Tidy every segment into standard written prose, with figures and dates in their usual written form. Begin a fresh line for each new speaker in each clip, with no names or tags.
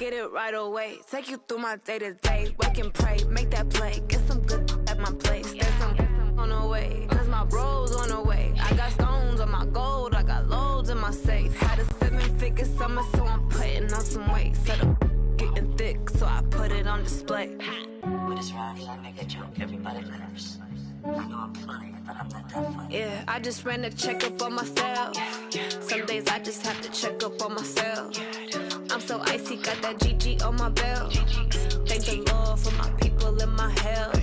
get it right away. Take you through my day-to-day. Wake and pray, make that play. Get some good at my place. There's some on the way, cause my bro's on the way. I got stones on my gold, I got loads in my safe. Had a 7-figure summer, so I'm putting on some weight. Set up getting thick, so I put it on display.
With this round here, I make a joke, everybody laughs. I know I'm funny, but I'm not that funny.
Yeah, I just ran a checkup on myself. Some days I just have to check up on myself. I'm so icy, got that GG on my belt. Thank the Lord for my people in my health.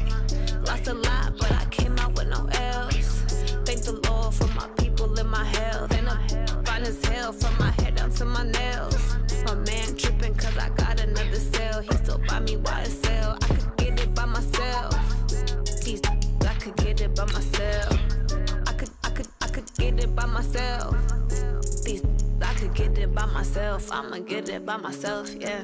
Lost a lot, but I came out with no else. Thank the Lord for my people in my health. And I'm fine as hell from my head down to my nails. My man tripping cause I got another sale. He still buy me YSL. I could get it by myself. These I could get it by myself. I could get it by myself. These I could get it by myself. I'ma get it by myself, yeah.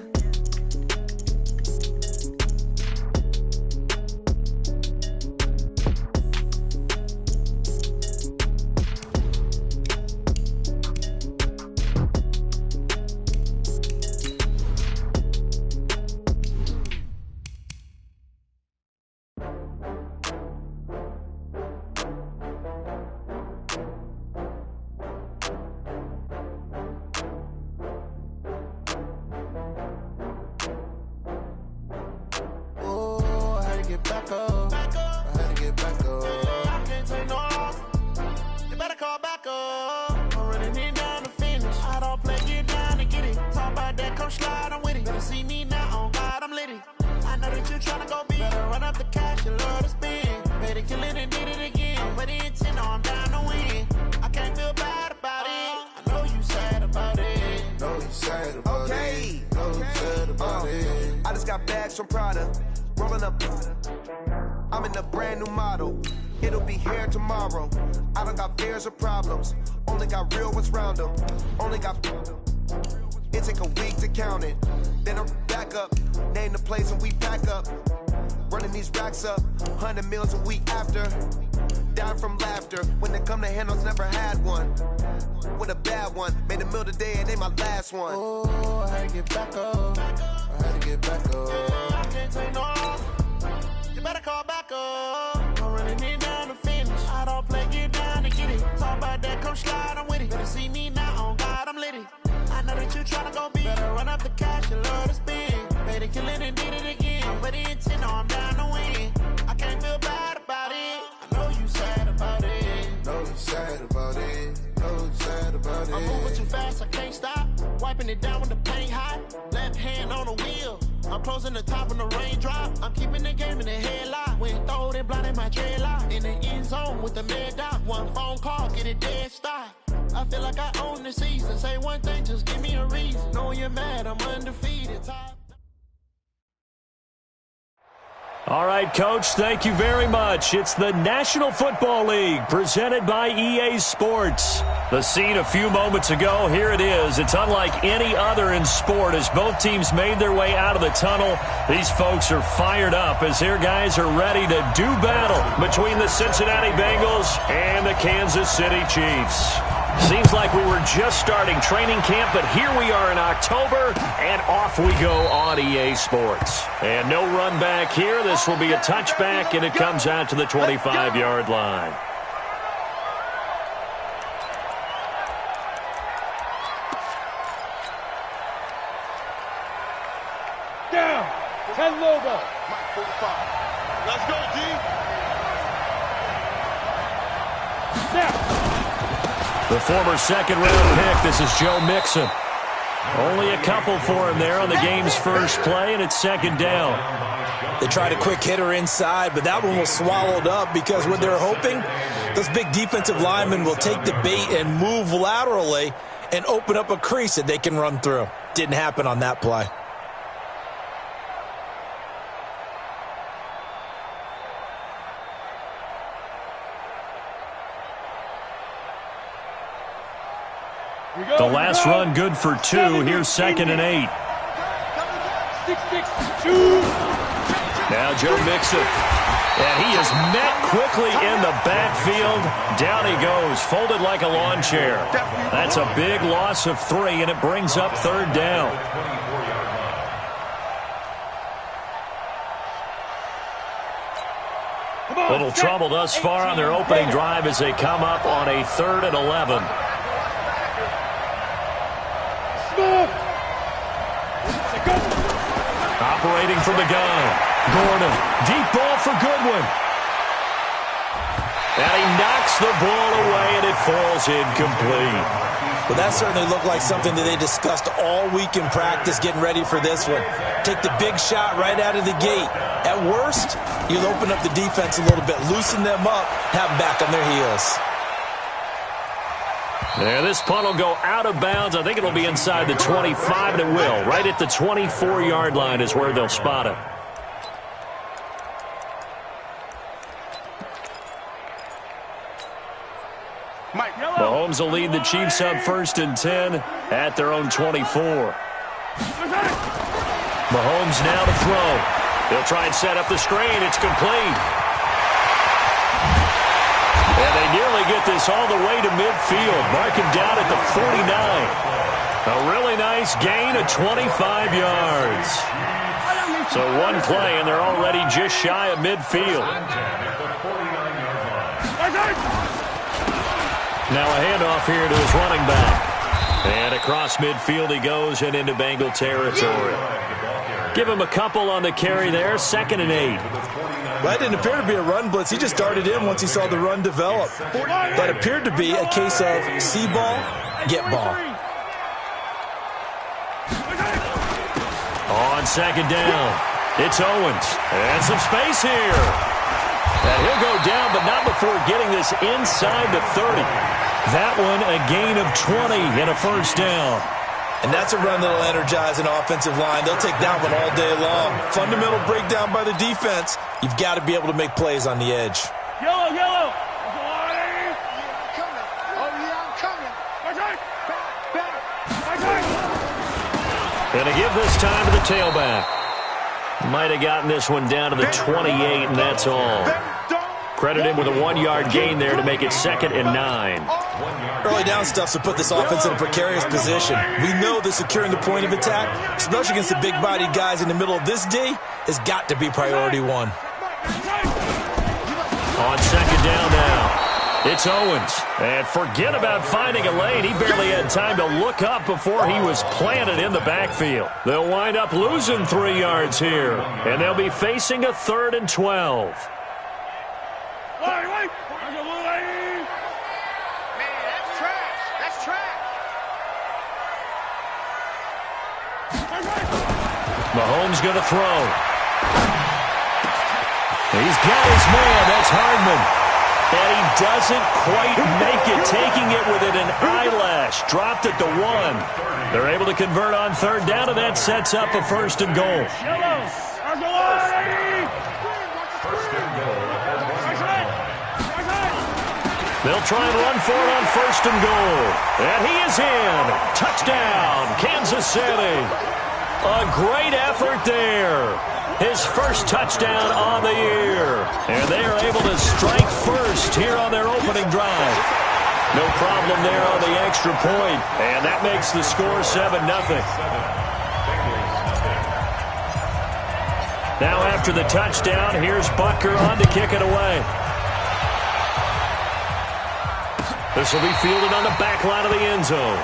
From Prada, rolling up. I'm in a brand new model. It'll be here tomorrow. I don't got fears or problems. Only got real ones round them. Only got. It take a week to count it. Then I'm back up. Name the place and we pack up. Running these racks up. 100 meals a week after. Down from laughter. When it come to handles, never had one. With a bad one. Made a meal today and they my last one. Oh, I had to get back up. I had to get back up. I can't take no loss. You better call back up. I'm running it down to finish. I don't play, get down to get it. Talk about that, come slide, I'm with it. Better see me now, on God, I'm litty. I know that you tryna go big. Better run up the cash, you love to spend. Better kill it and did it again. I'm ready intent, no, I'm down to win. I can't feel bad about it. I know you sad about it. Know you sad about it. Know you sad about it. I'm moving too fast, I can't stop. Wiping it down when the paint hot. Left hand on the wheel. I'm closing the top when the raindrop. I'm keeping the game in the headlock. When throwed and blinded my dreadlock. In the end zone with the mad dot. One phone call, get it dead stop. I feel like I own the season. Say one thing, just give me a reason. Knowing you're mad, I'm undefeated.
All right, Coach, thank you very much. It's the National Football League presented by EA Sports. The scene a few moments ago, here it is. It's unlike any other in sport as both teams made their way out of the tunnel. These folks are fired up as their guys are ready to do battle between the Cincinnati Bengals and the Kansas City Chiefs. Seems like we were just starting training camp, but here we are in October, and off we go on EA Sports. And no run back here. This will be a touchback, and it comes out to the 25-yard line.
Down. 10 Lobo. Mike 45. Let's go, D. Snap.
The former second-round pick, this is Joe Mixon. Only a couple for him there on the game's first play, and it's second down.
They tried a quick hitter inside, but that one was swallowed up because what they're hoping, those big defensive linemen will take the bait and move laterally and open up a crease that they can run through. Didn't happen on that play.
The last run good for 2. Here's 2nd and 8.
6-6-2.
Now Joe Mixon. And he is met quickly in the backfield. Down he goes, folded like a lawn chair. That's a big loss of 3, and it brings up 3rd down. Little trouble thus far on their opening drive as they come up on a 3rd and 11. Operating from the gun. Gordon. Deep ball for Goodwin. And he knocks the ball away, and it falls incomplete.
Well, that certainly looked like something that they discussed all week in practice getting ready for this one. Take the big shot right out of the gate. At worst, you'll open up the defense a little bit, loosen them up, have them back on their heels.
Yeah, this punt will go out of bounds. I think it'll be inside the 25, and it will. Right at the 24-yard line is where they'll spot it. Mahomes will lead the Chiefs up 1st and 10 at their own 24. Mahomes now to throw. He'll try and set up the screen. It's complete. And they nearly get this all the way to midfield. Mark him down at the 49. A really nice gain of 25 yards. So one play, and they're already just shy of midfield. Now a handoff here to his running back. And across midfield he goes and into Bengal territory. Give him a couple on the carry there. 2nd and 8.
That didn't appear to be a run blitz. He just darted in once he saw the run develop. That appeared to be a case of see ball, get ball.
On 2nd down, it's Owens. And some space here. And he'll go down, but not before getting this inside the 30. That one a gain of 20 and a 1st down.
And that's a run that'll energize an offensive line. They'll take that one all day long. Fundamental breakdown by the defense. You've got to be able to make plays on the edge.
Yellow, yellow.
And to give this time to the tailback. Might have gotten this one down to the 28, and that's all. Credit him with a 1-yard gain there to make it 2nd and 9.
Early down stuff to put this offense in a precarious position. We know that securing the point of attack, especially against the big-bodied guys in the middle of this D, has got to be priority 1.
On 2nd down now. It's Owens. And forget about finding a lane. He barely had time to look up before he was planted in the backfield. They'll wind up losing 3 yards here. And they'll be facing a 3rd and 12. Mahomes going to throw. He's got his man. That's Hardman. And he doesn't quite make it, taking it within an eyelash. Dropped at the 1. They're able to convert on 3rd down, and that sets up a 1st and goal. They'll try and run for it on 1st and goal. And he is in. Touchdown, Kansas City. A great effort there. His first touchdown on the year. And they are able to strike first here on their opening drive. No problem there on the extra point. And that makes the score 7-0. Now after the touchdown, here's Butker on to kick it away. This will be fielded on the back line of the end zone.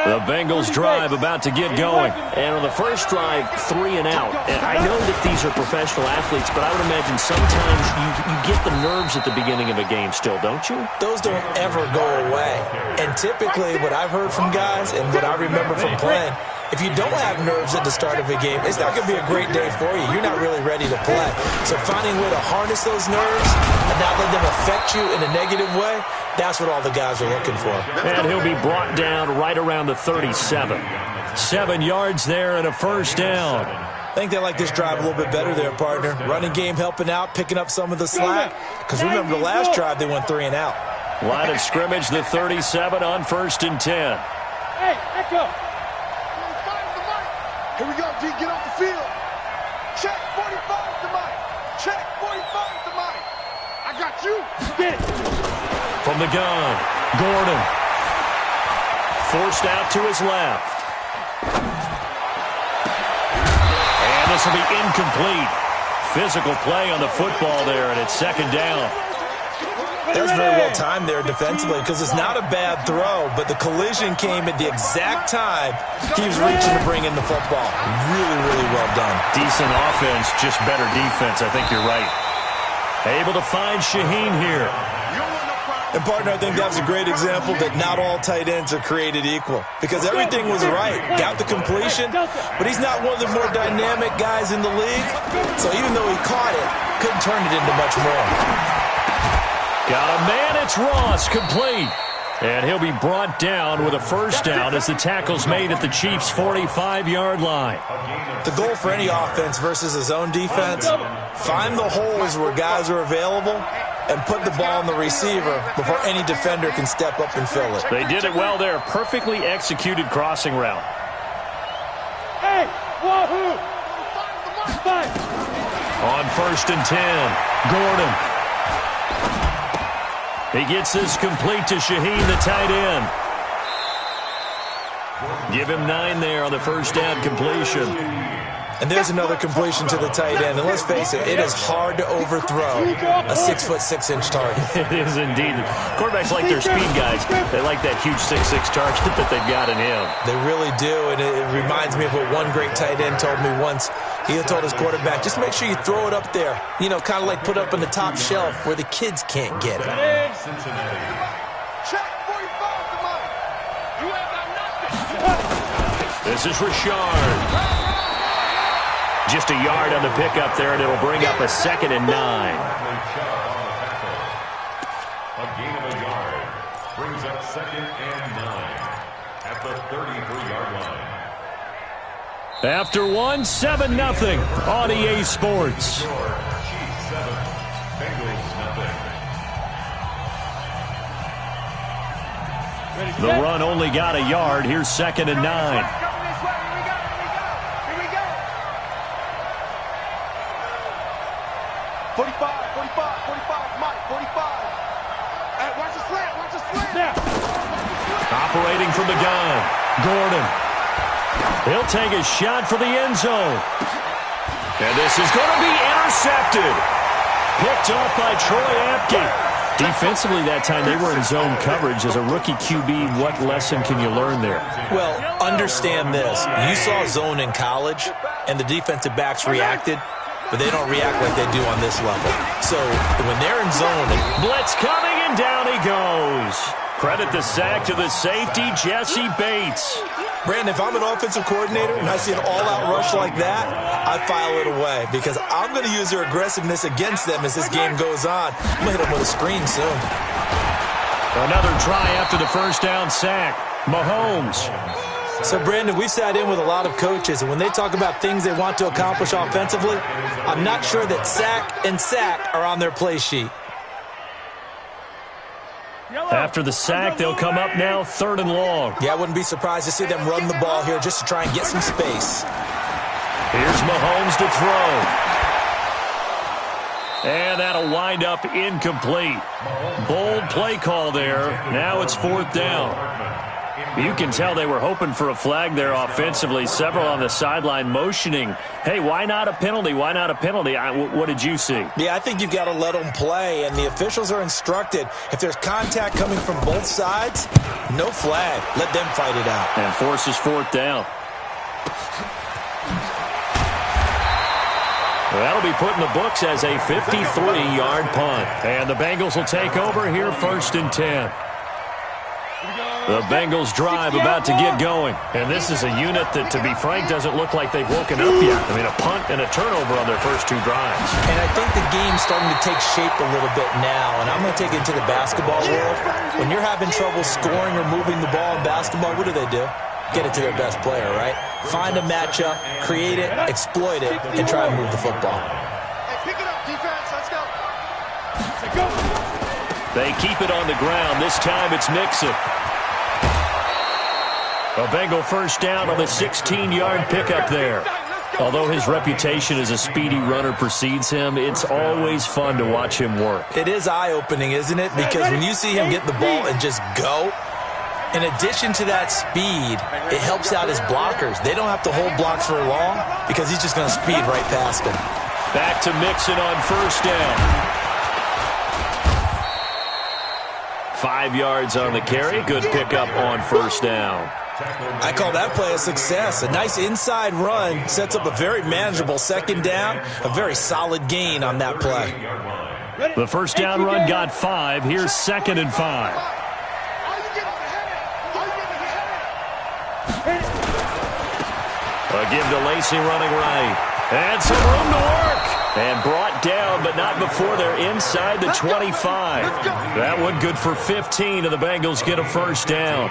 The Bengals drive about to get going. And on the first drive, 3 and out. And I know that these are professional athletes, but I would imagine sometimes you get the nerves at the beginning of a game still, don't you?
Those don't ever go away. And typically what I've heard from guys and what I remember from playing, if you don't have nerves at the start of a game, it's not going to be a great day for you. You're not really ready to play. So finding a way to harness those nerves and not let them affect you in a negative way, that's what all the guys are looking for.
And he'll be brought down right around the 37. 7 yards there and a 1st down.
I think they like this drive a little bit better there, partner. Running game helping out, picking up some of the slack. Because remember, the last drive they went 3 and out.
Line of scrimmage, the 37 on 1st and 10.
Hey, echo. Here we go, D. Get off the field. Check 45 to Mike. Check 45 to Mike. I got you. Get it.
From the gun, Gordon. Forced out to his left. And this will be incomplete. Physical play on the football there, and it's second down.
That was very well timed there defensively because it's not a bad throw, but the collision came at the exact time he was reaching to bring in the football. Really, really well done.
Decent offense, just better defense. I think you're right. Able to find Shaheen here.
And, partner, I think that was a great example that not all tight ends are created equal because everything was right. Got the completion, but he's not one of the more dynamic guys in the league. So even though he caught it, couldn't turn it into much more.
Got a man, it's Ross, complete. And he'll be brought down with a first down as the tackle's made at the Chiefs' 45-yard line.
The goal for any offense versus his own defense, find the holes where guys are available and put the ball on the receiver before any defender can step up and fill it.
They did it well there. Perfectly executed crossing route.
Hey, wahoo!
On 1st and 10, Gordon. He gets this complete to Shaheen, the tight end. Give him 9 there on the first down completion.
And there's another completion to the tight end. And let's face it, it is hard to overthrow a 6'6" target.
It is indeed. Quarterbacks like their speed guys. They like that huge 6'6" target that they've got in him.
They really do. And it reminds me of what one great tight end told me once. He told his quarterback, just make sure you throw it up there. You know, kind of like put it up on the top shelf where the kids can't get it.
This is Richard. Just a yard on the pickup there, and it'll bring up a 2nd and 9.
A gain of a yard brings up 2nd and 9 at the 33-yard line.
After 1, 7-0 on EA Sports.
Chiefs 7, Bengals nothing.
The run only got a yard. Here's 2nd and 9.
45, Mike, 45. Hey, watch the slant, Now.
Operating from the gun, Gordon. He'll take a shot for the end zone. And this is going to be intercepted. Picked off by Troy Apke. Defensively that time, they were in zone coverage. As a rookie QB, what lesson can you learn there?
Well, understand this. You saw zone in college, and the defensive backs reacted, but they don't react like they do on this level. So when they're in zone...
Blitz coming, and down he goes. Credit the sack to the safety, Jesse Bates.
Brandon, if I'm an offensive coordinator and I see an all-out rush like that, I file it away because I'm going to use their aggressiveness against them as this game goes on. I'm going to hit them with a screen soon.
Another try after the first down sack. Mahomes.
So, Brandon, we've sat in with a lot of coaches, and when they talk about things they want to accomplish offensively, I'm not sure that sack and sack are on their play sheet.
After the sack, they'll come up now 3rd and long.
Yeah, I wouldn't be surprised to see them run the ball here just to try and get some space.
Here's Mahomes to throw. And that'll wind up incomplete. Bold play call there. Now it's 4th down. You can tell they were hoping for a flag there offensively. Several on the sideline motioning, hey, why not a penalty? Why not a penalty? What did you see?
Yeah, I think you've got to let them play, and the officials are instructed. If there's contact coming from both sides, no flag. Let them fight it out.
And forces 4th down. Well, that'll be put in the books as a 53-yard punt. And the Bengals will take over here 1st and 10. The Bengals drive about to get going. And this is a unit that, to be frank, doesn't look like they've woken up yet. I mean, a punt and a turnover on their first 2 drives.
And I think the game's starting to take shape a little bit now. And I'm going to take it into the basketball world. When you're having trouble scoring or moving the ball in basketball, what do? Get it to their best player, right? Find a matchup, create it, exploit it, and try and move the football.
Hey, pick it up, defense. Let's go.
They keep it on the ground. This time it's Mixon. A Bengal first down on the 16-yard pickup there. Although his reputation as a speedy runner precedes him, it's always fun to watch him work.
It is eye-opening, isn't it? Because when you see him get the ball and just go, in addition to that speed, it helps out his blockers. They don't have to hold blocks for long because he's just going to speed right past them.
Back to Mixon on first down. 5 yards on the carry. Good pickup on first down.
I call that play a success. A nice inside run sets up a very manageable second down. A very solid gain on that play.
The first down run got 5. Here's 2nd and 5. A give to Lacy running right. And some room to work. And brought down, but not before they're inside the 25. That one good for 15, and the Bengals get a first down.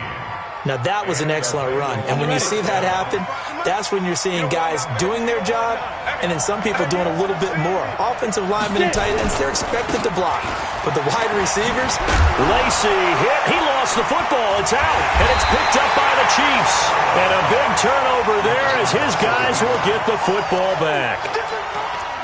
Now, that was an excellent run. And when you see that happen, that's when you're seeing guys doing their job and then some people doing a little bit more. Offensive linemen and tight ends, they're expected to block. But the wide receivers...
Lacy hit. He lost the football. It's out. And it's picked up by the Chiefs. And a big turnover there as his guys will get the football back.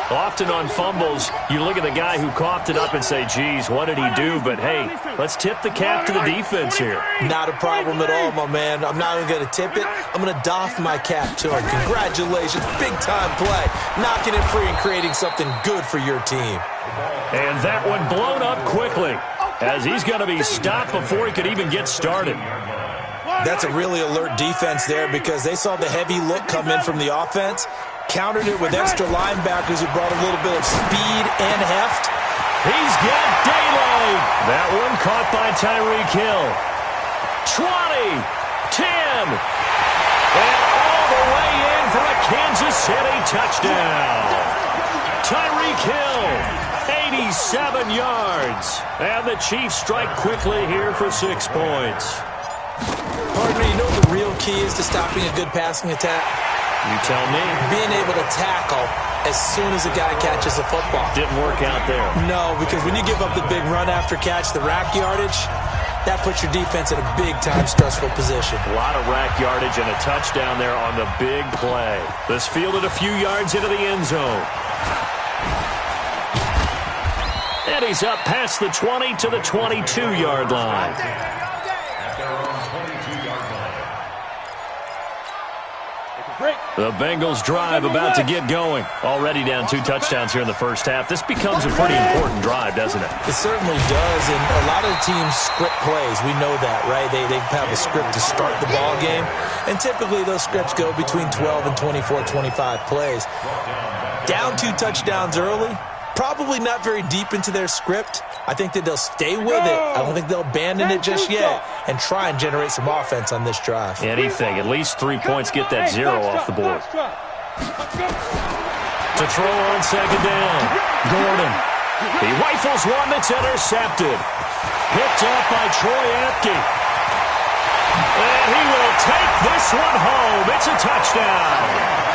Often on fumbles, you look at the guy who coughed it up and say, geez, what did he do? But, hey, let's tip the cap to the defense here.
Not a problem at all, my man. I'm not even going to tip it. I'm going to doff my cap to him. Congratulations. Big-time play. Knocking it free and creating something good for your team.
And that one blown up quickly as he's going to be stopped before he could even get started.
That's a really alert defense there because they saw the heavy look come in from the offense, countered it with extra linebackers who brought a little bit of speed and heft.
He's got daylight. That one caught by Tyreek Hill. 20, 10, and all the way in for a Kansas City touchdown. Tyreek Hill, 87 yards. And the Chiefs strike quickly here for 6 points.
Partner, you know what the real key is to stopping a good passing attack?
You tell me.
Being able to tackle as soon as a guy catches a football.
Didn't work out there.
No, because when you give up the big run after catch, the rack yardage, that puts your defense in a big-time stressful position.
A lot of rack yardage and a touchdown there on the big play. This fielded a few yards into the end zone. And he's up past the 20 to the 22-yard line. The Bengals drive about to get going. Already down 2 touchdowns here in the first half. This becomes a pretty important drive, doesn't it?
It certainly does, and a lot of teams script plays. We know that, right? They have a script to start the ball game, and typically those scripts go between 12 and 24, 25 plays. Down 2 touchdowns early, probably not very deep into their script. I think that they'll stay with it. I don't think they'll abandon it just yet and try and generate some offense on this drive.
Anything. At least 3 points get that 0 off the board. To throw on second down. Gordon. He rifles one that's intercepted. Picked up by Troy Apke. And he will take this one home. It's a touchdown.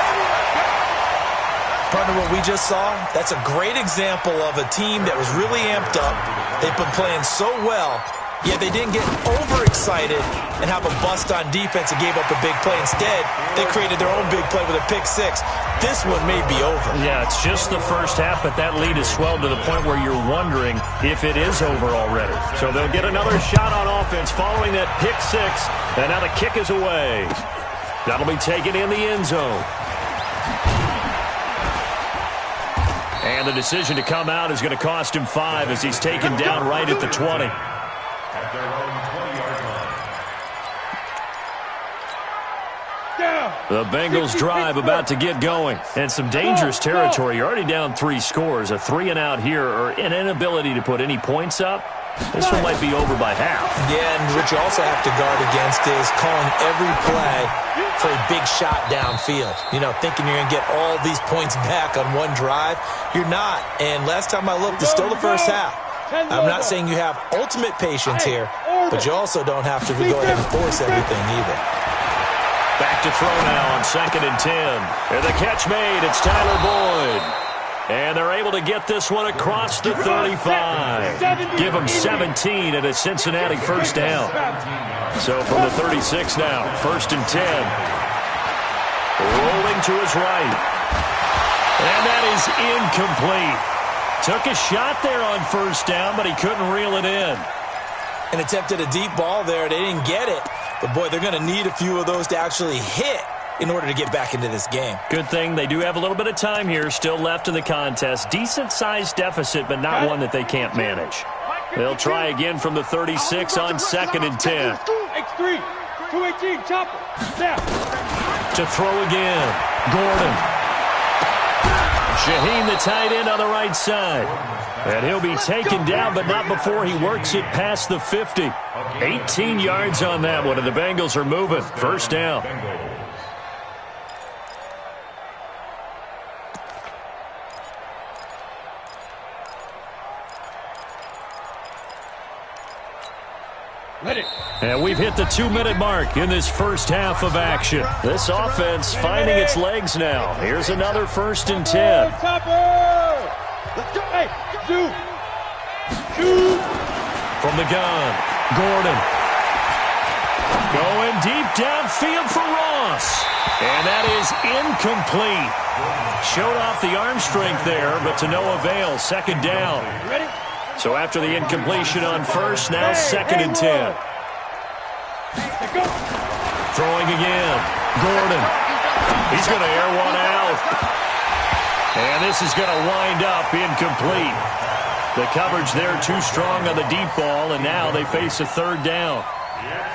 Partner, what we just saw, that's a great example of a team that was really amped up. They've been playing so well, yet they didn't get overexcited and have a bust on defense and gave up a big play. Instead, they created their own big play with a pick 6. This one may be over.
Yeah, it's just the first half, but that lead has swelled to the point where you're wondering if it is over already. So they'll get another shot on offense following that pick 6, and now the kick is away. That'll be taken in the end zone. And the decision to come out is going to cost him 5 as he's taken down right at the 20.
At their own 20-yard line.
The Bengals drive about to get going. And some dangerous territory. You're already down 3 scores. A 3-and-out here or an inability to put any points up. This one might be over by half.
Yeah, and what you also have to guard against is calling every play for a big shot downfield. You know, thinking you're going to get all these points back on one drive. You're not. And last time I looked, it's still the first half. I'm not saying you have ultimate patience here, but you also don't have to go ahead and force everything either.
Back to throw now on 2nd and 10. And the catch made. It's Tyler Boyd. And they're able to get this one across the 35. Give them 17 at a Cincinnati first down. So from the 36 now, 1st and 10. Rolling to his right. And that is incomplete. Took a shot there on first down, but he couldn't reel it in.
And attempted a deep ball there. They didn't get it. But, boy, they're going to need a few of those to actually hit in order to get back into this game.
Good thing they do have a little bit of time here still left in the contest. Decent-sized deficit, but not one that they can't manage. They'll try again from the 36 on 2nd and 10.
X3, 218, chopper, snap.
To throw again, Gordon. Shaheen, the tight end, on the right side. And he'll be taken down, but not before he works it past the 50. 18 yards on that one, and the Bengals are moving. First down. And we've hit the 2-minute mark in this first half of action. This offense finding its legs now. Here's another 1st and 10. From the gun, Gordon. Going deep downfield for Ross. And that is incomplete. Showed off the arm strength there, but to no avail. 2nd down. So after the incompletion on first, now 2nd and 10. Throwing again. Gordon. He's going to air one out. And this is going to wind up incomplete. The coverage there too strong on the deep ball, and now they face a 3rd down.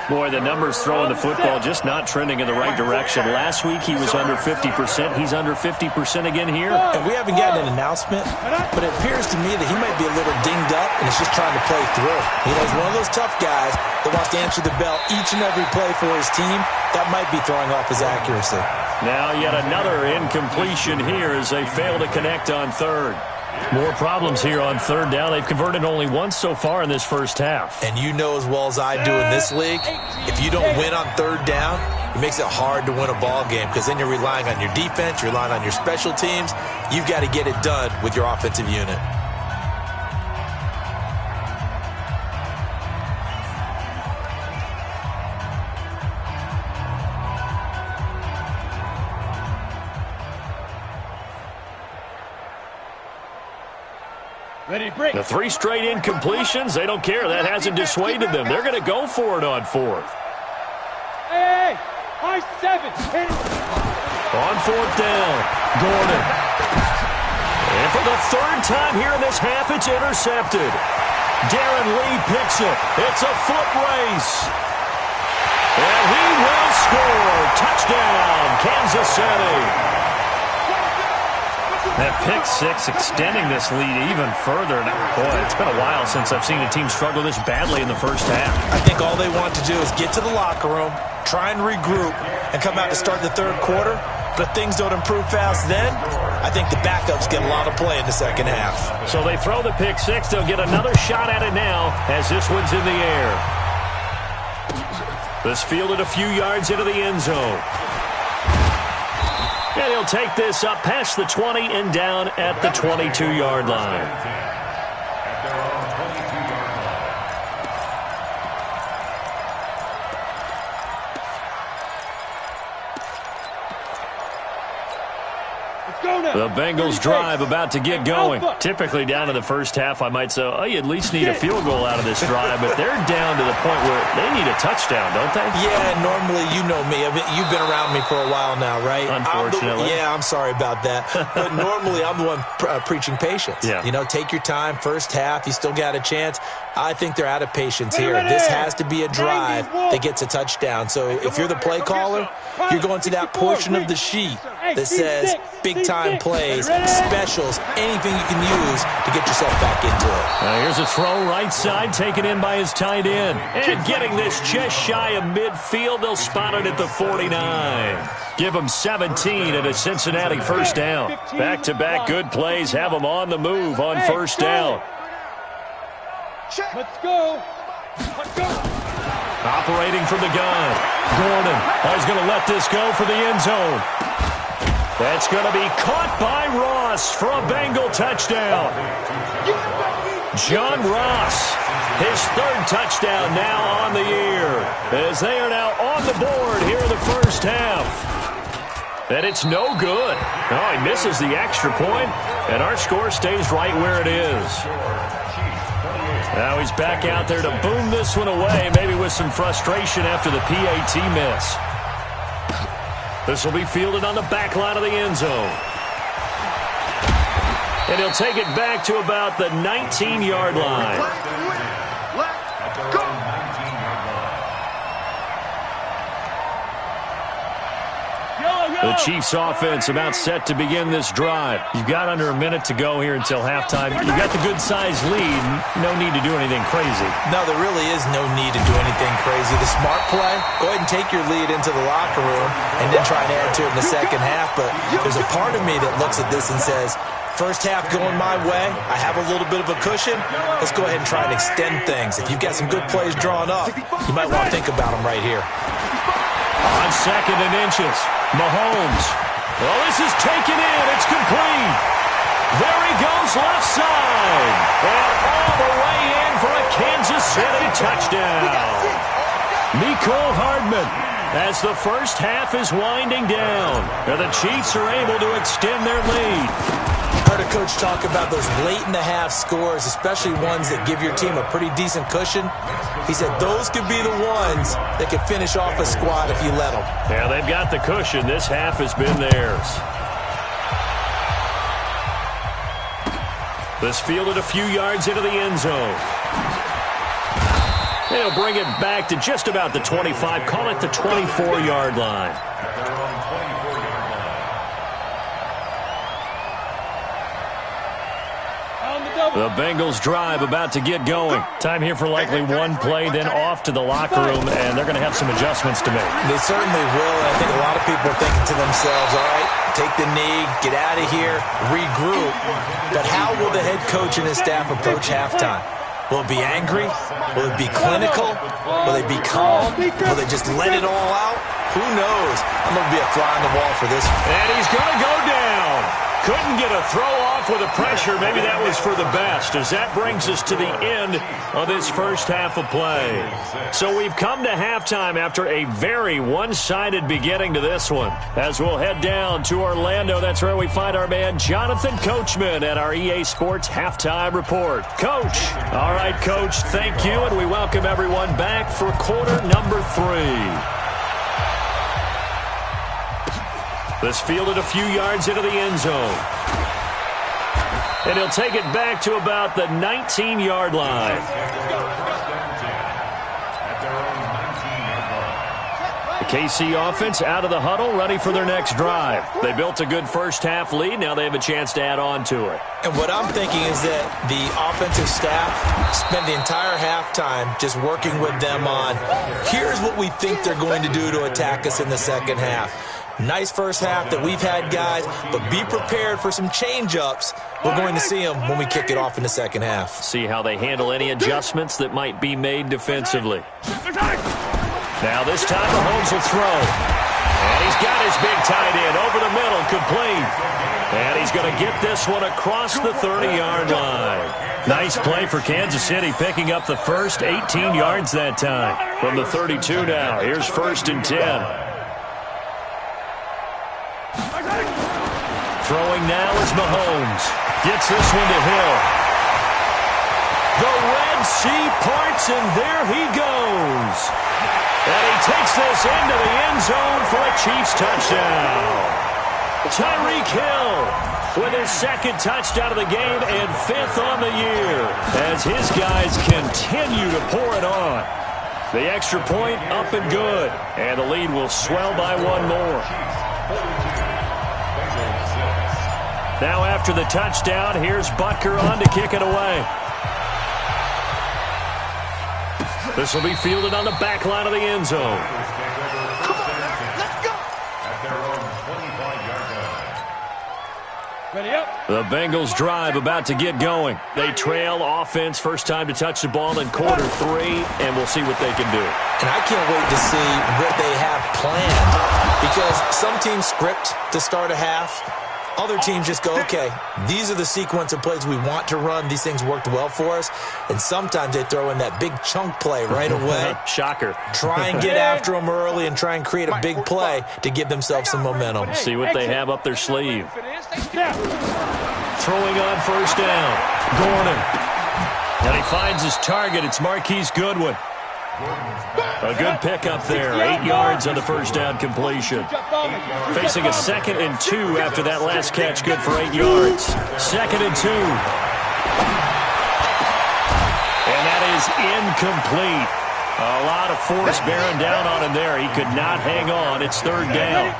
Boy, the numbers throwing the football just not trending in the right direction. Last week he was under 50%. He's under 50% again here.
And we haven't gotten an announcement, but it appears to me that he might be a little dinged up and is just trying to play through. He's one of those tough guys that wants to answer the bell each and every play for his team. That might be throwing off his accuracy.
Now yet another incompletion here as they fail to connect on 3rd. More problems here on 3rd down. They've converted only once so far in this first half.
And you know as well as I do in this league, if you don't win on 3rd down, it makes it hard to win a ball game because then you're relying on your defense, you're relying on your special teams. You've got to get it done with your offensive unit.
The 3 straight incompletions, they don't care. That hasn't dissuaded them. They're going to go for it on 4th.
Hey, high 7.
On 4th down, Gordon. And for the 3rd time here in this half, it's intercepted. Darren Lee picks it. It's a foot race. And he will score. Touchdown, Kansas City. That pick 6 extending this lead even further. Now, boy, it's been a while since I've seen a team struggle this badly in the first half.
I think all they want to do is get to the locker room, try and regroup, and come out to start the 3rd quarter. But if things don't improve fast then, I think the backups get a lot of play in the 2nd half.
So they throw the pick 6. They'll get another shot at it now as this one's in the air. This fielded a few yards into the end zone. And he'll take this up past the 20 and down at the 22-yard line. The Bengals drive about to get going. Typically down to the first half, I might say, oh, you at least need a field goal out of this drive, but they're down to the point where they need a touchdown, don't they?
Yeah, normally, you know me. You've been around me for a while now, right?
Unfortunately.
I'm sorry about that. But normally, I'm the one preaching patience.
Yeah.
You know, take your time. First half, you still got a chance. I think they're out of patience here. This has to be a drive that gets a touchdown. So if you're the play caller, you're going to that portion of the sheet that says big-time plays, specials, anything you can use to get yourself back into it.
Now here's a throw right side, taken in by his tight end. And getting this just shy of midfield, they'll spot it at the 49. Give them 17 at a Cincinnati first down. Back-to-back good plays have them on the move on first down.
Let's go. Let's go.
Operating from the gun. Gordon is going to let this go for the end zone. That's going to be caught by Ross for a Bengal touchdown. John Ross, his 3rd touchdown now on the year, as they are now on the board here in the first half. And it's no good. Oh, he misses the extra point, and our score stays right where it is. Now he's back out there to boom this one away, maybe with some frustration after the PAT miss. This will be fielded on the back line of the end zone. And he'll take it back to about the 19-yard line.
Let's go.
The Chiefs offense about set to begin this drive. You've got under a minute to go here until halftime. You've got the good-sized lead. No need to do anything crazy.
No, there really is no need to do anything crazy. The smart play, go ahead and take your lead into the locker room and then try and add to it in the second half. But there's a part of me that looks at this and says, first half going my way, I have a little bit of a cushion. Let's go ahead and try and extend things. If you've got some good plays drawn up, you might want to think about them right here.
On second and inches, Mahomes. Well, this is taken in. It's complete. There he goes left side. And all the way in for a Kansas City touchdown. Mecole Hardman as the first half is winding down. And the Chiefs are able to extend their lead.
Heard a coach talk about those late-in-the-half scores, especially ones that give your team a pretty decent cushion. He said those could be the ones that could finish off a squad if you let them.
Yeah, they've got the cushion. This half has been theirs. This fielded a few yards into the end zone. They'll bring it back to just about the 25. Call it the 24-yard line. The Bengals drive about to get going. Time here for likely one play, then off to the locker room, and they're going to have some adjustments to make.
They certainly will, and I think a lot of people are thinking to themselves, all right, take the knee, get out of here, regroup. But how will the head coach and his staff approach halftime? Will it be angry? Will it be clinical? Will they be calm? Will they just let it all out? Who knows? I'm going to be a fly on the wall for this one.
And he's going to go down. Couldn't get a throw off with the pressure. Maybe that was for the best, as that brings us to the end of this first half of play. So we've come to halftime after a very one-sided beginning to this one. As we'll head down to Orlando, that's where we find our man Jonathan Coachman at our EA Sports Halftime Report. Coach. All right, Coach, thank you, and we welcome everyone back for quarter number 3. This fielded a few yards into the end zone. And he'll take it back to about the 19-yard line. The KC offense out of the huddle, ready for their next drive. They built a good first-half lead. Now they have a chance to add on to it.
And what I'm thinking is that the offensive staff spent the entire halftime just working with them on, here's what we think they're going to do to attack us in the second half. Nice first half that we've had, guys, but be prepared for some change-ups. We're going to see them when we kick it off in the second half.
See how they handle any adjustments that might be made defensively. Now this time Mahomes will throw. And he's got his big tight end over the middle, complete. And he's going to get this one across the 30-yard line. Nice play for Kansas City, picking up the first 18 yards that time. From the 32 now, here's 1st and 10. Throwing now is Mahomes. Gets this one to Hill. The Red Sea parts, and there he goes. And he takes this into the end zone for a Chiefs touchdown. Tyreek Hill with his second touchdown of the game and 5th on the year as his guys continue to pour it on. The extra point up and good, and the lead will swell by one more. Now after the touchdown, here's Butker on to kick it away. This will be fielded on the back line of the end zone. The Bengals drive about to get going. They trail offense, first time to touch the ball in quarter 3, and we'll see what they can do.
And I can't wait to see what they have planned, because some teams script to start a half. Other teams just go, okay, these are the sequence of plays we want to run. These things worked well for us. And sometimes they throw in that big chunk play right away.
Shocker.
Try and get after them early and try and create a big play to give themselves some momentum.
See what they have up their sleeve. Throwing on first down. Gordon. And he finds his target. It's Marquise Goodwin. A good pickup there. 8 yards on the first down completion. Facing a 2nd and 2 after that last catch. Good for 8 yards. 2nd and 2. And that is incomplete. A lot of force bearing down on him there. He could not hang on. It's 3rd down.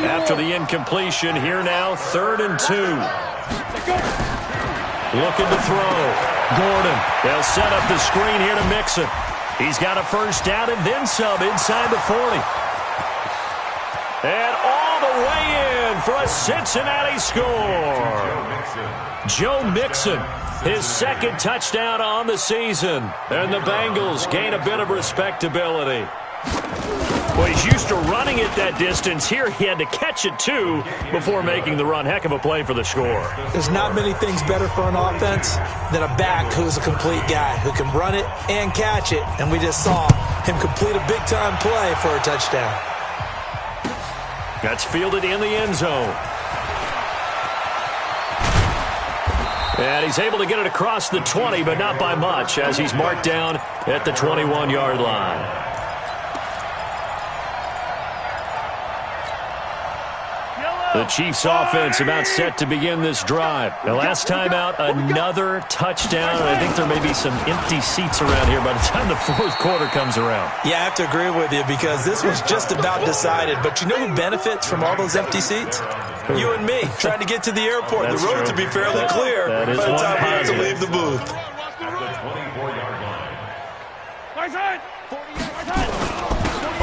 After the incompletion, here now, 3rd and 2. Looking to throw. Gordon. They'll set up the screen here to Mixon. He's got a first down and then some inside the 40. And all the way in for a Cincinnati score. Joe Mixon, his 2nd touchdown on the season. And the Bengals gain a bit of respectability. Well, he's used to running it that distance. Here he had to catch it, too, before making the run. Heck of a play for the score.
There's not many things better for an offense than a back who's a complete guy, who can run it and catch it. And we just saw him complete a big-time play for a touchdown.
That's fielded in the end zone. And he's able to get it across the 20, but not by much, as he's marked down at the 21-yard line. The Chiefs offense about set to begin this drive. The last time out, another touchdown, and I think there may be some empty seats around here by the time the 4th quarter comes around.
Yeah, I have to agree with you because this was just about decided. But you know who benefits from all those empty seats? You and me, trying to get to the airport.
That's
the road
true.
to be fairly clear by the time we have to leave the booth.
At the 24-yard line.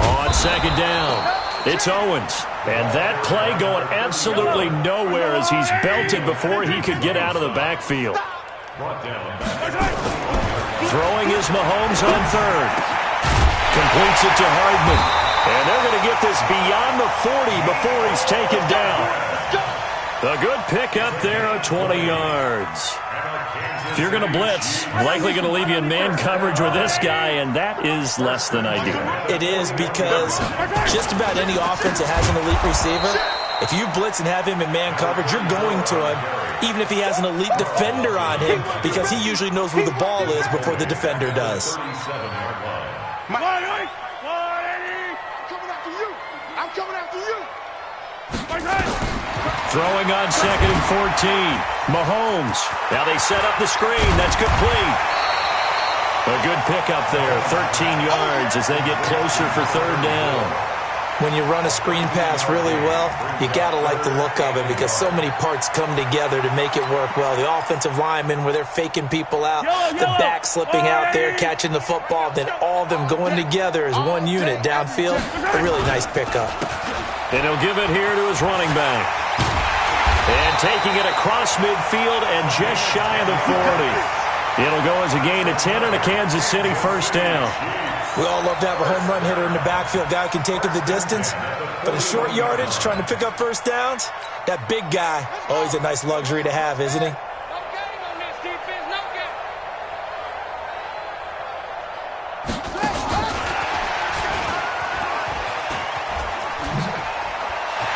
On 2nd down, it's Owens. And that play going absolutely nowhere as he's belted before he could get out of the backfield. Throwing is Mahomes on 3rd. Completes it to Hardman. And they're going to get this beyond the 40 before he's taken down. A good pickup there of 20 yards. If you're going to blitz, likely going to leave you in man coverage with this guy, and that is less than ideal.
It is because just about any offense that has an elite receiver, if you blitz and have him in man coverage, you're going to him, even if he has an elite defender on him, because he usually knows where the ball is before the defender does.
Throwing on 2nd and 14. Mahomes. Now they set up the screen. That's complete. A good pickup there. 13 yards as they get closer for 3rd down.
When you run a screen pass really well, you got to like the look of it because so many parts come together to make it work well. The offensive linemen where they're faking people out, the back slipping out there, catching the football, then all of them going together as one unit downfield. A really nice pickup.
And he'll give it here to his running back. And taking it across midfield and just shy of the 40. It'll go as a gain of 10 and a Kansas City first down.
We all love to have a home run hitter in the backfield. Guy who can take it the distance. But in short yardage, trying to pick up first downs, that big guy, always a nice luxury to have, isn't he?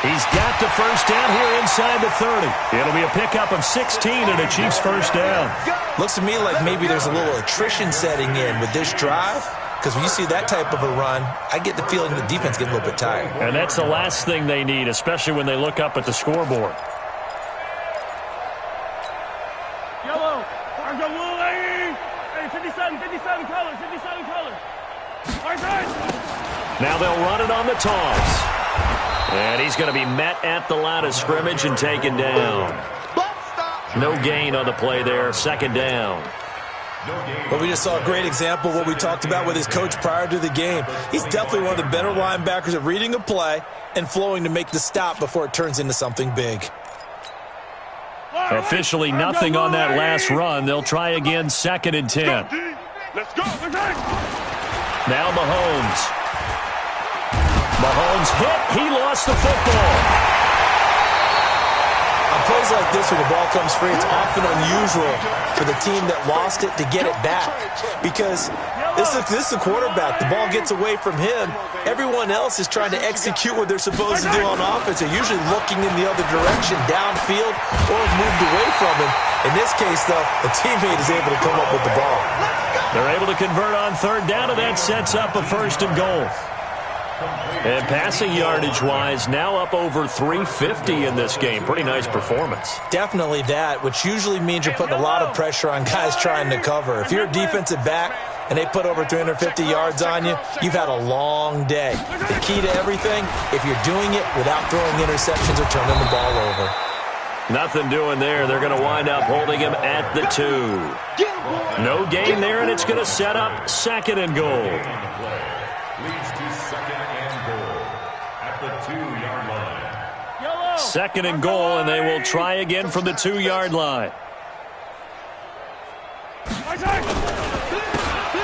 He's got the first down here inside the 30. It'll be a pickup of 16 and a Chiefs first down.
Looks to me like maybe there's a little attrition setting in with this drive. Because when you see that type of a run, I get the feeling the defense gets a little bit tired.
And that's the last thing they need, especially when they look up at the scoreboard.
Yellow. Orange and blue, lady. Hey, 57 colors, 57 colors. Right side.
Now they'll run it on the toss. And he's going to be met at the line of scrimmage and taken down. No gain on the play there. 2nd down.
Well, we just saw a great example of what we talked about with his coach prior to the game. He's definitely one of the better linebackers at reading a play and flowing to make the stop before it turns into something big.
Officially nothing on that last run. They'll try again 2nd and 10.
Let's go.
Now Mahomes. Mahomes hit. He lost the football.
feels like this when the ball comes free, it's often unusual for the team that lost it to get it back because this is the quarterback. The ball gets away from him. Everyone else is trying to execute what they're supposed to do on offense. They're usually looking in the other direction, downfield, or moved away from him. In this case, though, the teammate is able to come up with the ball.
They're able to convert on third down, and that sets up a 1st and goal. And passing yardage-wise, now up over 350 in this game. Pretty nice performance.
Definitely that, which usually means you're putting a lot of pressure on guys trying to cover. If you're a defensive back and they put over 350 yards on you, you've had a long day. The key to everything, if you're doing it without throwing interceptions or turning the ball over.
Nothing doing there. They're going to wind up holding him at the 2. No gain there, and it's going to set up 2nd and goal.
Leads to 2nd and goal at the 2-yard line.
2nd and goal, and they will try again from the 2-yard line.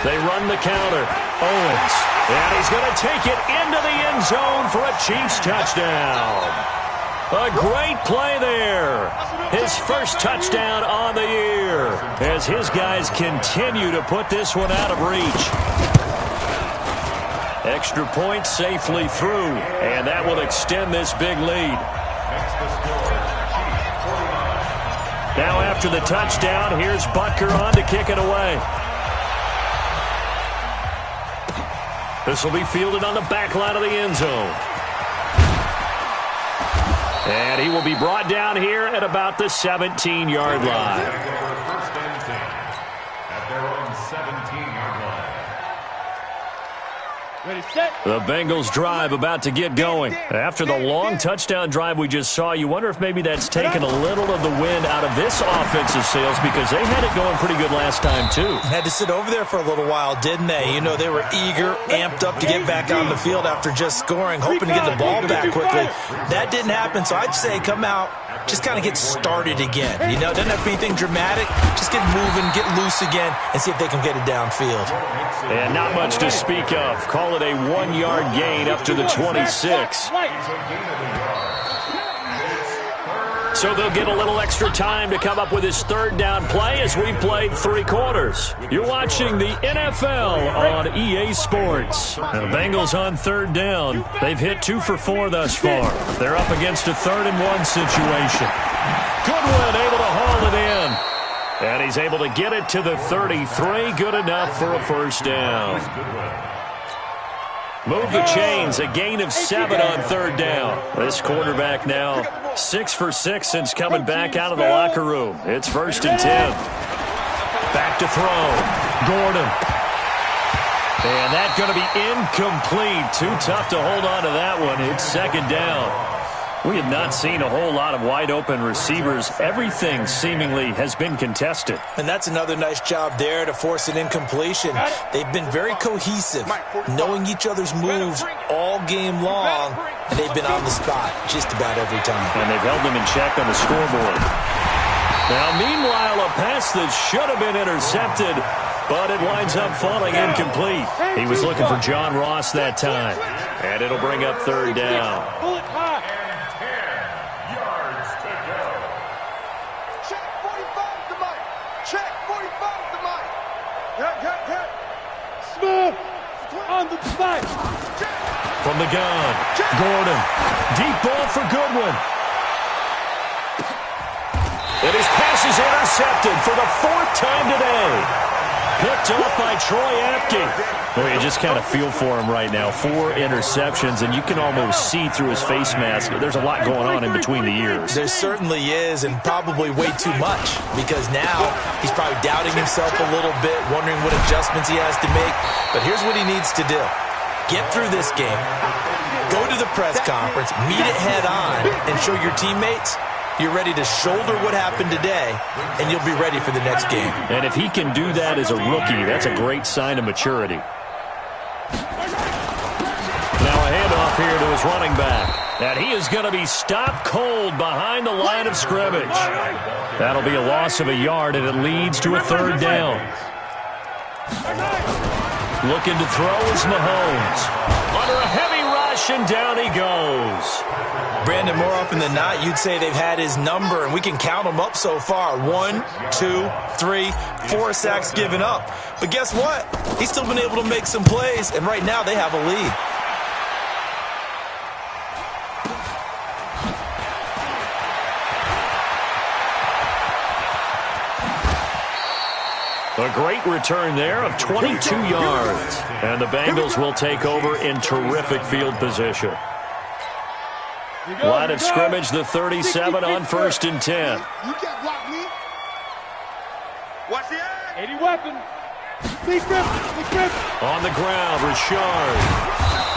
They run the counter. Owens. And he's going to take it into the end zone for a Chiefs touchdown. A great play there. His first touchdown on the year as his guys continue to put this one out of reach. Extra point safely through, and that will extend this big lead. Now after the touchdown, here's Butker on to kick it away. This will be fielded on the back line of the end zone. And he will be brought down here at about the 17-yard line.
First and 10 at their own 17-yard line.
Ready, set.
The Bengals drive about to get going. After the long touchdown drive we just saw, you wonder if maybe that's taken a little of the wind out of this offensive sails because they had it going pretty good last time too.
Had to sit over there for a little while, didn't they? You know, they were eager, amped up to get back on the field after just scoring, hoping to get the ball back quickly. That didn't happen, so I'd say come out, just kind of get started again. You know, it doesn't have to be anything dramatic. Just get moving, get loose again, and see if they can get it downfield.
And not much to speak of. Call it a 1-yard gain up to the 26. So they'll get a little extra time to come up with his 3rd down play as we've played 3 quarters. You're watching the NFL on EA Sports. The Bengals on 3rd down. They've hit 2 for 4 thus far. They're up against a 3rd and 1 situation. Goodwin able to haul it in. And he's able to get it to the 33. Good enough for a 1st down. Move the chains, a gain of 7 on 3rd down. This quarterback now 6 for 6 since coming back out of the locker room. It's 1st and 10. Back to throw. Gordon. And that's going to be incomplete. Too tough to hold on to that one. It's 2nd down. We have not seen a whole lot of wide-open receivers. Everything seemingly has been contested.
And that's another nice job there to force an incompletion. They've been very cohesive, knowing each other's moves all game long, and they've been on the spot just about every time.
And they've held them in check on the scoreboard. Now, meanwhile, a pass that should have been intercepted, but it winds up falling incomplete. He was looking for John Ross that time, and it'll bring up 3rd down.
On the spot.
From the gun, Gordon. Deep ball for Goodwin. And his pass is intercepted for the 4th time today. Picked off by Troy Apke. Well, you just kind of feel for him right now. 4 interceptions, and you can almost see through his face mask. There's a lot going on in between the ears.
There certainly is, and probably way too much, because now he's probably doubting himself a little bit, wondering what adjustments he has to make. But here's what he needs to do. Get through this game, go to the press conference, meet it head on, and show your teammates you're ready to shoulder what happened today, and you'll be ready for the next game.
And if he can do that as a rookie, that's a great sign of maturity. Now a handoff here to his running back. And he is going to be stopped cold behind the line of scrimmage. That'll be a loss of a yard, and it leads to a 3rd down. Looking to throw is Mahomes. Under a heavy rush, and down he goes.
Brandon, more often than not, you'd say they've had his number, and we can count them up so far. 1, 2, 3, 4 sacks given up. But guess what? He's still been able to make some plays, and right now they have a lead.
A great return there of 22 yards. And the Bengals will take over in terrific field position. Line of scrimmage, the 37 on 1st and 10.
You can't block me. Watch the eye. 80 weapon. Big grip.
On the ground, Richard.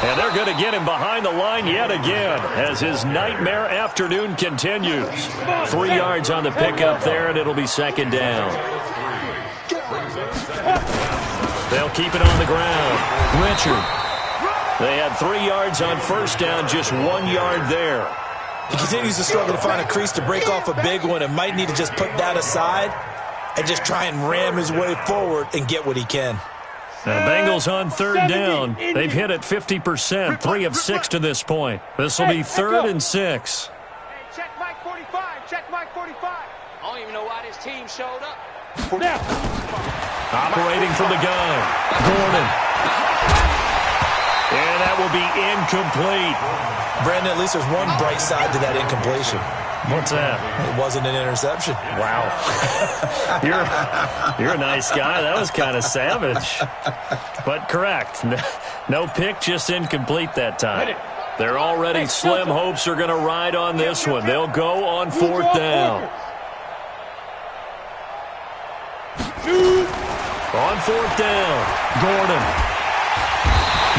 And they're going to get him behind the line yet again as his nightmare afternoon continues. 3 yards on the pickup there, and it'll be 2nd down. They'll keep it on the ground. Richard. They had 3 yards on 1st down, just 1 yard there.
He continues to struggle to find a crease to break off a big one and might need to just put that aside and just try and ram his way forward and get what he can.
Now, Bengals on 3rd down. They've hit it 50%, 3 of 6 to this point. This will be 3rd and 6.
Hey, check Mike 45. Check Mike 45. I don't even know why this team showed up. Now.
Operating from the gun. Gordon. And that will be incomplete.
Brandon, at least there's one bright side to that incompletion.
What's that?
It wasn't an interception.
Wow. You're a nice guy. That was kind of savage. But correct. No pick, just incomplete that time. Their already slim hopes are going to ride on this one. They'll go on 4th down. On 4th down, Gordon.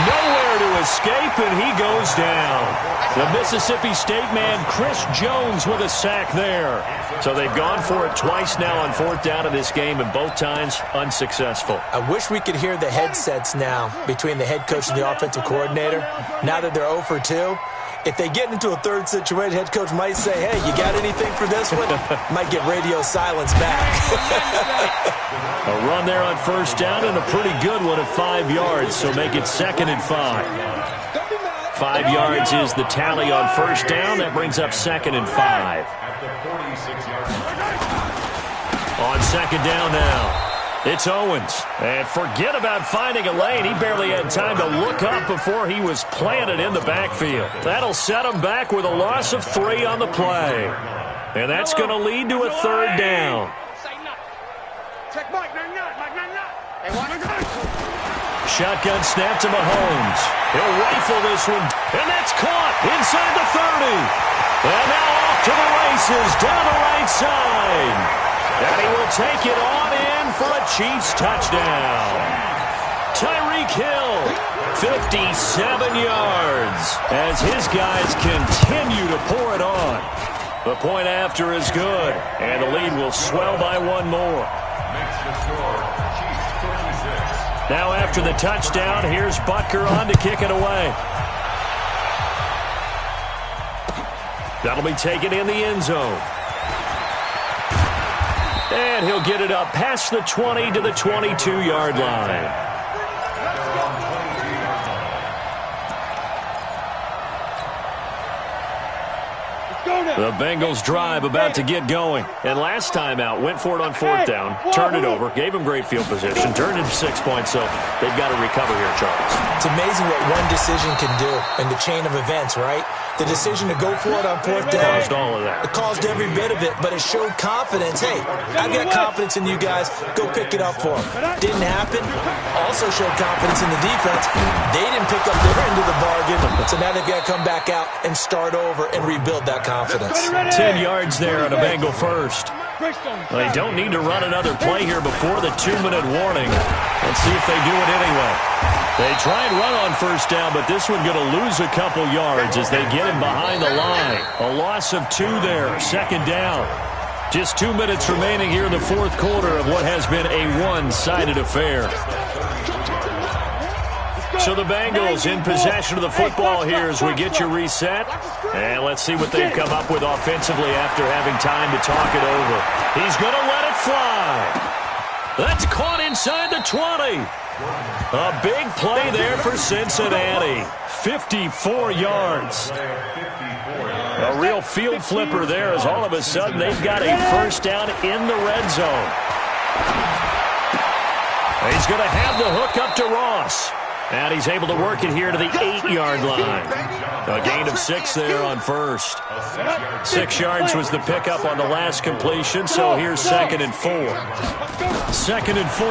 Nowhere to escape, and he goes down. The Mississippi State man, Chris Jones, with a sack there. So they've gone for it twice now on 4th down in this game, and both times unsuccessful.
I wish we could hear the headsets now between the head coach and the offensive coordinator. Now that they're 0 for 2, if they get into a third situation, head coach might say, hey, you got anything for this one? Might get radio silence back.
A run there on 1st down and a pretty good one at 5 yards, so make it 2nd and 5. 5 yards is the tally on 1st down. That brings up 2nd and 5. On 2nd down now. It's Owens. And forget about finding a lane. He barely had time to look up before he was planted in the backfield. That'll set him back with a loss of 3 on the play. And that's going to lead to a 3rd down.
Check Mike 99. Mike 99.
Shotgun snap to Mahomes. He'll rifle this one. And that's caught inside the 30. And now off to the races down the right side. And he will take it on in for a Chiefs touchdown. Tyreek Hill, 57 yards, as his guys continue to pour it on. The point after is good, and the lead will swell by 1 more. Now after the touchdown, here's Butker on to kick it away. That'll be taken in the end zone. And he'll get it up past the 20 to the 22-yard line. The Bengals drive about to get going. And last time out, went for it on 4th down, turned it over, gave them great field position, turned it 6 points, so they've got to recover here, Charles.
It's amazing what one decision can do in the chain of events, right? The decision to go for it on 4th down.
Caused all of that.
It caused every bit of it, but it showed confidence. Hey, I've got confidence in you guys. Go pick it up for them. Didn't happen. Also showed confidence in the defense. They didn't pick up their end of the bargain, so now they've got to come back out and start over and rebuild that confidence.
10 yards there on a Bengal first. They don't need to run another play here before the 2-minute warning. Let's see if they do it anyway. They try and run on 1st down, but this one going to lose a couple yards as they get him behind the line. A loss of 2 there, 2nd down. Just 2 minutes remaining here in the 4th quarter of what has been a one-sided affair. So the Bengals in possession of the football here as we get you reset. And let's see what they've come up with offensively after having time to talk it over. He's going to let it fly. That's caught inside the 20. A big play there for Cincinnati. 54 yards. A real field flipper there as all of a sudden they've got a first down in the red zone. He's going to have the hook up to Ross. And he's able to work it here to the 8-yard line. A gain of 6 there on first. 6 yards was the pickup on the last completion, so here's 2nd and 4. 2nd and 4.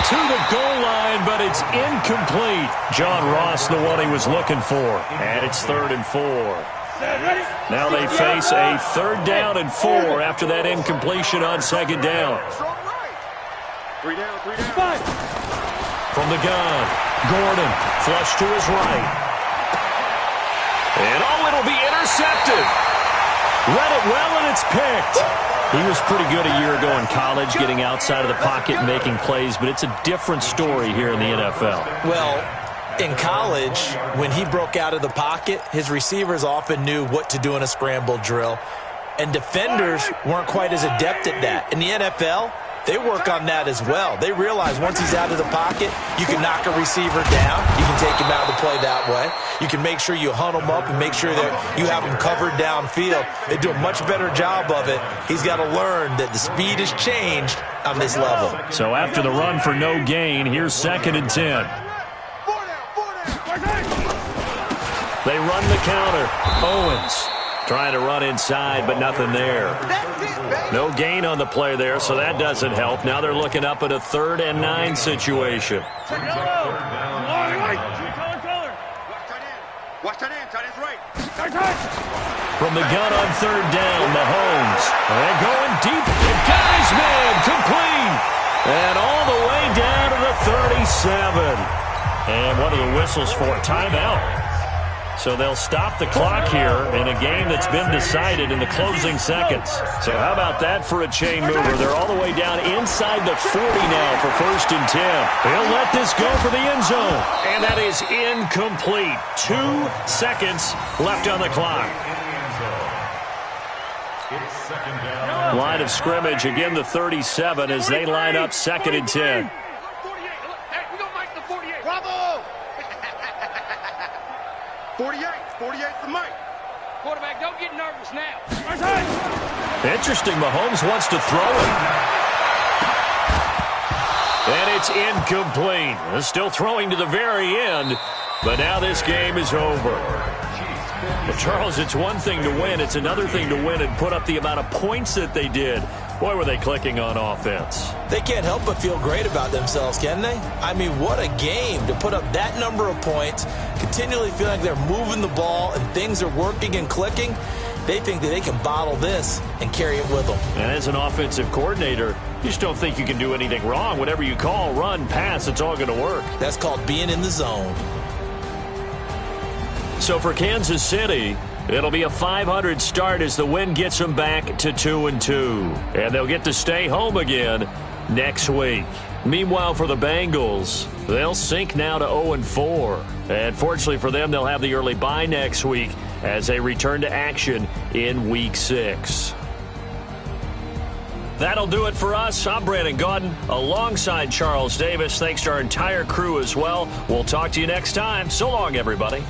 To the goal line, but it's incomplete. John Ross, the one he was looking for. And it's 3rd and 4. Now they face a 3rd down and 4 after that incompletion on 2nd down.
3 down, 3 down.
From the gun, Gordon, flush to his right. And it'll be intercepted. Read it well, and it's picked. He was pretty good a year ago in college, getting outside of the pocket and making plays, but it's a different story here in the NFL.
Well, in college, when he broke out of the pocket, his receivers often knew what to do in a scramble drill, and defenders weren't quite as adept at that. In the NFL, they work on that as well. They realize once he's out of the pocket, you can knock a receiver down. You can take him out of the play that way. You can make sure you hunt him up and make sure that you have him covered downfield. They do a much better job of it. He's got to learn that the speed has changed on this level.
So after the run for no gain, here's 2nd and 10. They run the counter. Owens trying to run inside, but nothing there. No gain on the play there, so that doesn't help. Now they're looking up at a 3rd and 9 situation.
Watch that in, tight end's right.
From the gun on 3rd down, Mahomes. And going deep, and got his man, complete. And all the way down to the 37. And what are the whistles for? Timeout. So they'll stop the clock here in a game that's been decided in the closing seconds. So how about that for a chain mover? They're all the way down inside the 40 now for 1st and 10. He'll let this go for the end zone. And that is incomplete. 2 seconds left on the clock. Line of scrimmage, again the 37 as they line up 2nd and 10.
48 for Mike. Quarterback, don't get nervous now.
Interesting, Mahomes wants to throw it. And it's incomplete. They're still throwing to the very end, but now this game is over. Well, Charles, it's one thing to win. It's another thing to win and put up the amount of points that they did. Boy, were they clicking on offense.
They can't help but feel great about themselves, can they? I mean, what a game to put up that number of points, continually feeling like they're moving the ball and things are working and clicking. They think that they can bottle this and carry it with them.
And as an offensive coordinator, you just don't think you can do anything wrong. Whatever you call, run, pass, it's all going to work.
That's called being in the zone.
So for Kansas City, it'll be a .500 start as the win gets them back to 2-2. And they'll get to stay home again next week. Meanwhile, for the Bengals, they'll sink now to 0-4. And fortunately for them, they'll have the early bye next week as they return to action in Week 6. That'll do it for us. I'm Brandon Gaudin alongside Charles Davis. Thanks to our entire crew as well. We'll talk to you next time. So long, everybody.